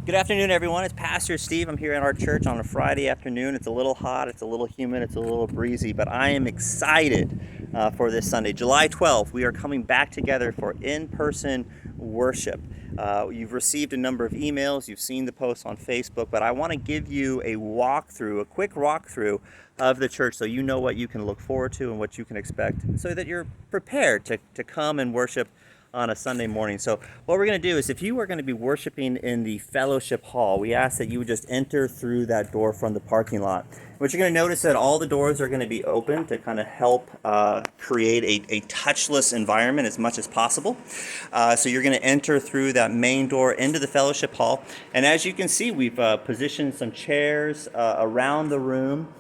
Good afternoon, everyone. It's Pastor Steve. I'm here at our church on a Friday afternoon. It's a little hot, it's a little humid, it's a little breezy, but I am excited for this Sunday. July 12th, we are coming back together for in-person worship. You've received a number of emails, you've seen the posts on Facebook, but I want to give you a quick walkthrough of the church so you know what you can look forward to and what you can expect so that you're prepared to come and worship on a Sunday morning. So what we're going to do is, if you are going to be worshiping in the fellowship hall, we ask that you would just enter through that door from the parking lot. What you're going to notice that all the doors are going to be open to kind of help create a touchless environment as much as possible. So you're going to enter through that main door into the fellowship hall. And as you can see, we've positioned some chairs around the room,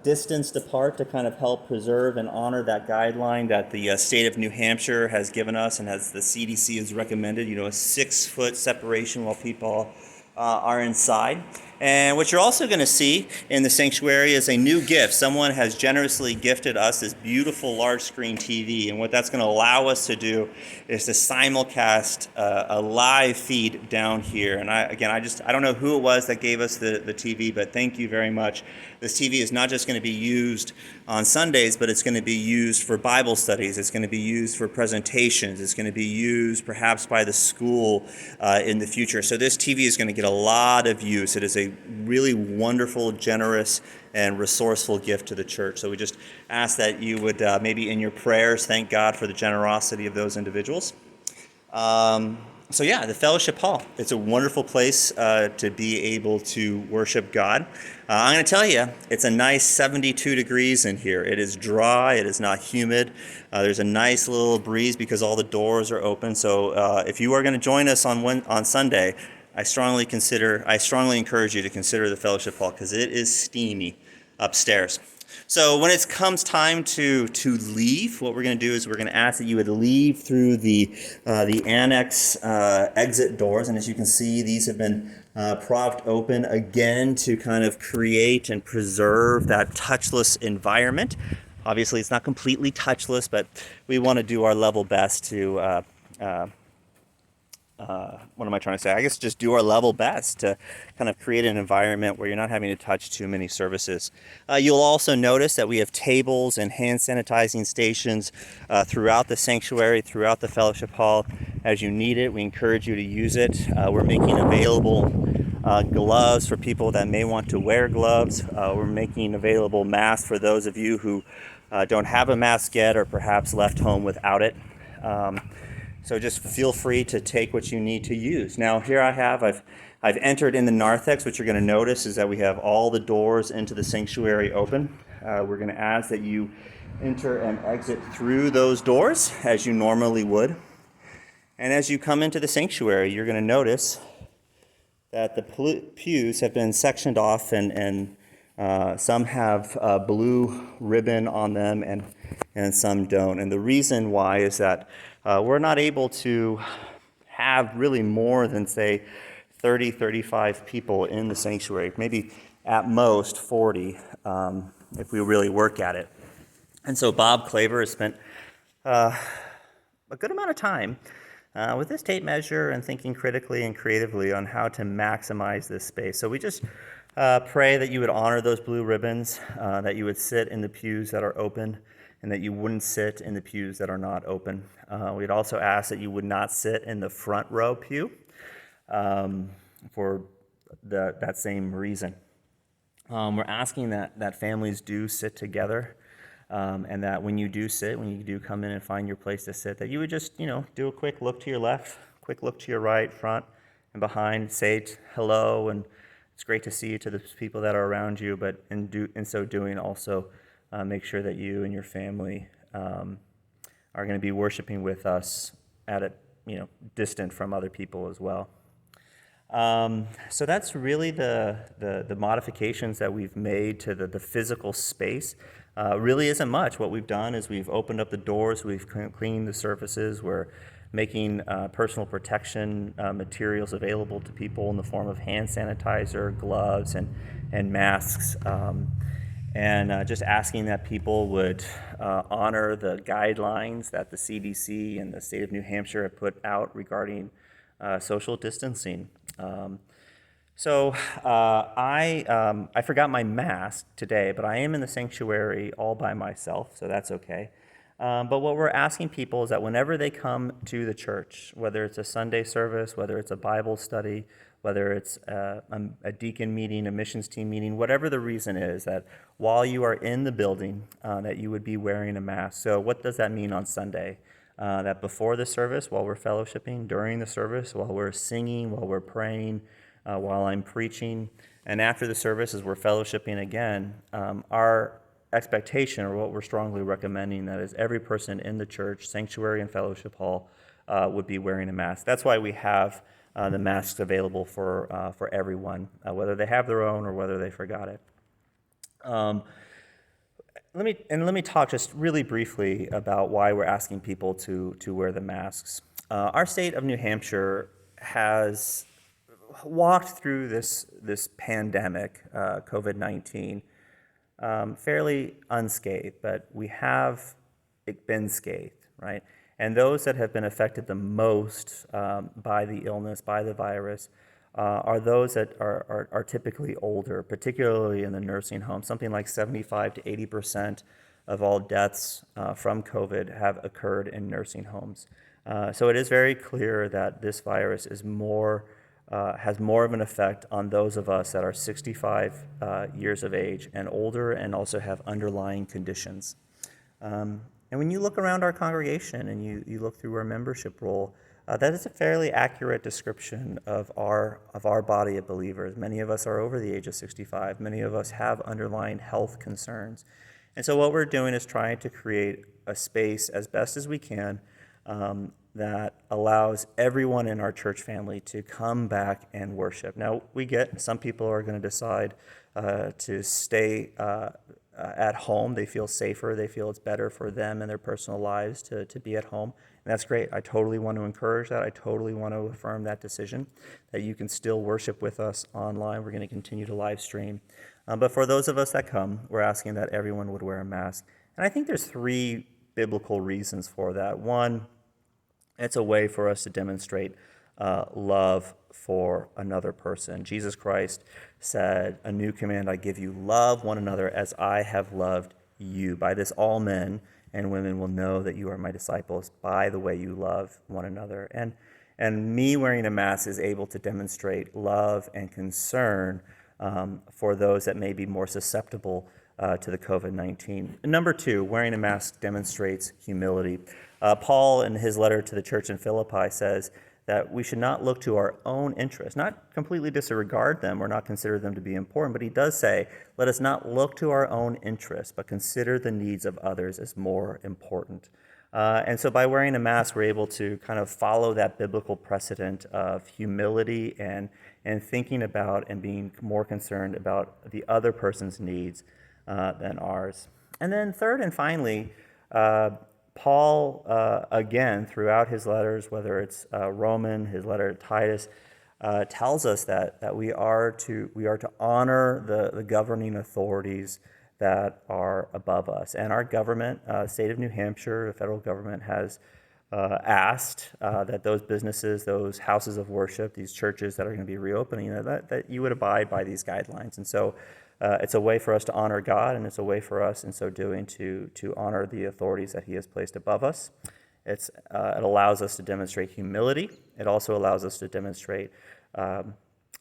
distanced apart to kind of help preserve and honor that guideline that the state of New Hampshire has given us and as the CDC has recommended, a 6-foot separation while people are inside. And what you're also going to see in the sanctuary is a new gift. Someone has generously gifted us this beautiful large screen TV, and what that's going to allow us to do is to simulcast a live feed down here. And I don't know who it was that gave us the TV, but thank you very much. This TV is not just going to be used on Sundays, but it's going to be used for Bible studies. It's going to be used for presentations. It's going to be used perhaps by the school in the future. So this TV is going to get a lot of use. It is a really wonderful, generous, and resourceful gift to the church. So we just ask that you would maybe in your prayers thank God for the generosity of those individuals. The fellowship hall. It's a wonderful place to be able to worship God. I'm going to tell you, it's a nice 72 degrees in here. It is dry. It is not humid. There's a nice little breeze because all the doors are open. So if you are going to join us on Sunday, I strongly encourage you to consider the fellowship hall because it is steamy upstairs. So when it comes time to leave, what we're going to do is we're going to ask that you would leave through the annex exit doors. And as you can see, these have been propped open again to kind of create and preserve that touchless environment. Obviously, it's not completely touchless, but we want to do our level best to what am I trying to say? I guess just do our level best to kind of create an environment where you're not having to touch too many services. You'll also notice that we have tables and hand sanitizing stations throughout the sanctuary, throughout the fellowship hall. As you need it, we encourage you to use it. We're making available gloves for people that may want to wear gloves. We're making available masks for those of you who don't have a mask yet or perhaps left home without it. So just feel free to take what you need to use. Now here I've entered in the narthex. What you're going to notice is that we have all the doors into the sanctuary open. We're going to ask that you enter and exit through those doors as you normally would. And as you come into the sanctuary, you're going to notice that the pews have been sectioned off and some have blue ribbon on them and some don't. And the reason why is that we're not able to have really more than, say, 30, 35 people in the sanctuary, maybe at most 40 if we really work at it. And so Bob Claver has spent a good amount of time with this tape measure and thinking critically and creatively on how to maximize this space. So we just pray that you would honor those blue ribbons, that you would sit in the pews that are open, and that you wouldn't sit in the pews that are not open. We'd also ask that you would not sit in the front row pew for that same reason. We're asking that families do sit together, and that when you do come in and find your place to sit, that you would just, do a quick look to your left, quick look to your right, front, and behind, say hello, and it's great to see you to the people that are around you, but in so doing also make sure that you and your family are going to be worshiping with us at a distant from other people as well. So that's really the modifications that we've made to the physical space. Really isn't much. What we've done is we've opened up the doors, we've cleaned the surfaces, we're making personal protection materials available to people in the form of hand sanitizer, gloves, and masks. And just asking that people would honor the guidelines that the CDC and the state of New Hampshire have put out regarding social distancing. I forgot my mask today, but I am in the sanctuary all by myself, so that's okay. But what we're asking people is that whenever they come to the church, whether it's a Sunday service, whether it's a Bible study, whether it's a deacon meeting, a missions team meeting, whatever the reason is, that while you are in the building, that you would be wearing a mask. So what does that mean on Sunday? That before the service, while we're fellowshipping, during the service, while we're singing, while we're praying, while I'm preaching, and after the service, as we're fellowshipping again, our expectation, or what we're strongly recommending, that is every person in the church, sanctuary and fellowship hall, would be wearing a mask. That's why we have the masks available for everyone, whether they have their own or whether they forgot it. Let me talk just really briefly about why we're asking people to wear the masks. Our state of New Hampshire has walked through this pandemic, COVID-19, fairly unscathed, but we have been scathed, right? And those that have been affected the most by the illness, by the virus, are those that are typically older, particularly in the nursing home. Something like 75 to 80% of all deaths from COVID have occurred in nursing homes. So it is very clear that this virus is has more of an effect on those of us that are 65 years of age and older, and also have underlying conditions. And when you look around our congregation and you look through our membership roll, that is a fairly accurate description of our body of believers. Many of us are over the age of 65. Many of us have underlying health concerns. And so what we're doing is trying to create a space as best as we can that allows everyone in our church family to come back and worship. Now, we get some people are going to decide to stay at home. They feel safer. They feel it's better for them and their personal lives to be at home. And that's great. I totally want to encourage that. I totally want to affirm that decision, that you can still worship with us online. We're going to continue to live stream. But for those of us that come, we're asking that everyone would wear a mask. And I think there's three biblical reasons for that. One, it's a way for us to demonstrate love for another person. Jesus Christ said, "A new command I give you, love one another as I have loved you. By this all men and women will know that you are my disciples, by the way you love one another." And me wearing a mask is able to demonstrate love and concern for those that may be more susceptible to the COVID-19. Number two, wearing a mask demonstrates humility. Paul, in his letter to the church in Philippi, says that we should not look to our own interests, not completely disregard them or not consider them to be important, but he does say, let us not look to our own interests, but consider the needs of others as more important. And so by wearing a mask, we're able to kind of follow that biblical precedent of humility and thinking about and being more concerned about the other person's needs than ours. And then third and finally, Paul, again, throughout his letters, whether it's Roman, his letter to Titus, tells us that we are to honor the governing authorities that are above us. And our government, state of New Hampshire, the federal government, has asked that those businesses, those houses of worship, these churches that are going to be reopening, that you would abide by these guidelines. And so it's a way for us to honor God, and it's a way for us, in so doing, to honor the authorities that he has placed above us. It allows us to demonstrate humility. It also allows us to demonstrate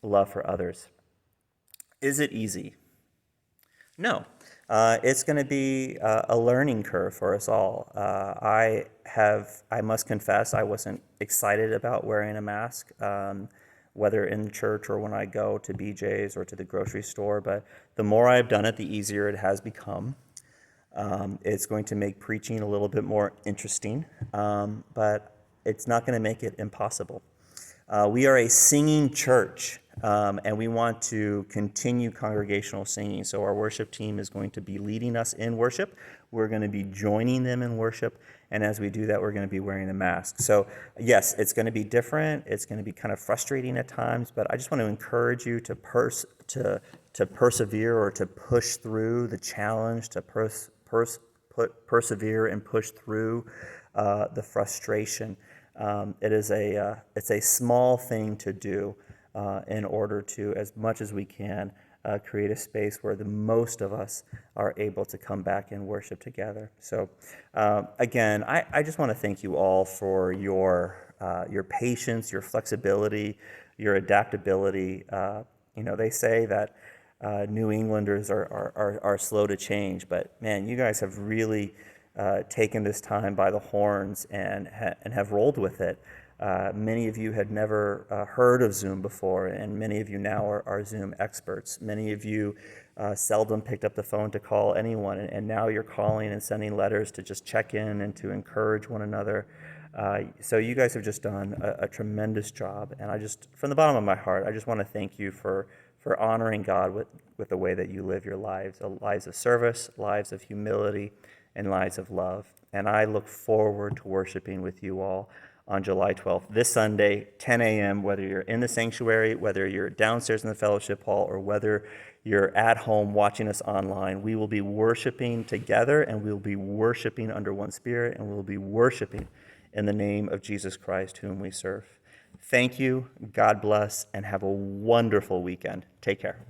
love for others. Is it easy? No. It's going to be a learning curve for us all. I must confess, I wasn't excited about wearing a mask, whether in church or when I go to BJ's or to the grocery store, but the more I've done it, the easier it has become. It's going to make preaching a little bit more interesting, but it's not going to make it impossible. We are a singing church, and we want to continue congregational singing. So our worship team is going to be leading us in worship. We're going to be joining them in worship. And as we do that, we're going to be wearing a mask. So yes, it's going to be different. It's going to be kind of frustrating at times, but I just want to encourage you to persevere or to push through the challenge, to persevere and push through the frustration. It's a small thing to do, in order to, as much as we can, create a space where the most of us are able to come back and worship together. So again, I just want to thank you all for your patience, your flexibility, your adaptability. They say that New Englanders are slow to change, but man, you guys have really taken this time by the horns and have rolled with it. Many of you had never heard of Zoom before, and many of you now are Zoom experts. Many of you seldom picked up the phone to call anyone, and now you're calling and sending letters to just check in and to encourage one another. So you guys have just done a tremendous job, and from the bottom of my heart, I just want to thank you for honoring God with the way that you live your lives of service, lives of humility, and lives of love. And I look forward to worshiping with you all on July 12th, this Sunday, 10 a.m., whether you're in the sanctuary, whether you're downstairs in the fellowship hall, or whether you're at home watching us online. We will be worshiping together, and we will be worshiping under one Spirit, and we will be worshiping in the name of Jesus Christ, whom we serve. Thank you, God bless, and have a wonderful weekend. Take care.